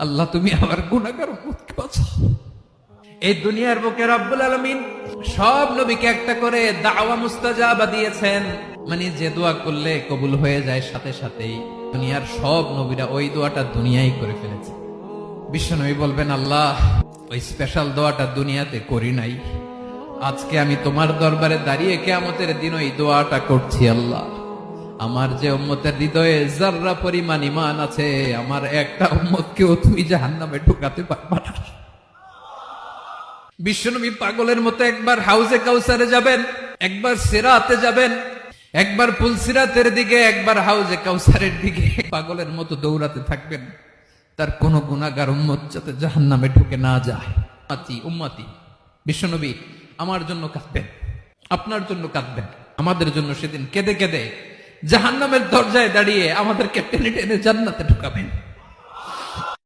আল্লাহ তুমি আমার গুনাহগার উম্মতকে বাঁচাও। এই দুনিয়ার বুকে রব্বুল আলামিন সব নবীকে একটা করে দাওয়া মুস্তাজাবা দিয়েছেন, মানে যে দোয়া করলে কবুল হয়ে যায় সাথে সাথেই। দুনিয়ার সব নবীরা ওই দোয়াটা দুনিয়ায় করে ফেলেছে। বিশ্বনবী বলবেন, আল্লাহ ওই স্পেশাল দোয়াটা দুনিয়াতে করি নাই, আজকে আমি তোমার দরবারে দাঁড়িয়ে কিয়ামতের দিন ওই দোয়াটা করছি। আল্লাহ আমার যে উম্মতের হৃদয়ে যাররা পরিমাণ ঈমান আছে, আমার একটা উম্মতকেও তুমি জাহান্নামে ঢুকাতে পারবা না। বিশ্বনবী পাগলের মতো একবার হাউজে কাউসারে যাবেন, একবার সিরাতে যাবেন, একবার পুলসিরাতের দিকে, একবার হাউজে কাউসারের দিকে, পাগলের মতো দৌড়াতে থাকবেন, তার কোন গুনাহগার উম্মত যাতে জাহান্নামে ঢুকে না যায়। উম্মতি বিশ্বনবী আমার জন্য কাঁদবেন, আপনার জন্য কাঁদবেন, আমাদের জন্য সেদিন কেঁদে কেঁদে জাহান্নামের দরজায় দাঁড়িয়ে আমাদেরকে টেনে টেনে জান্নাতে ঢুকাবেন।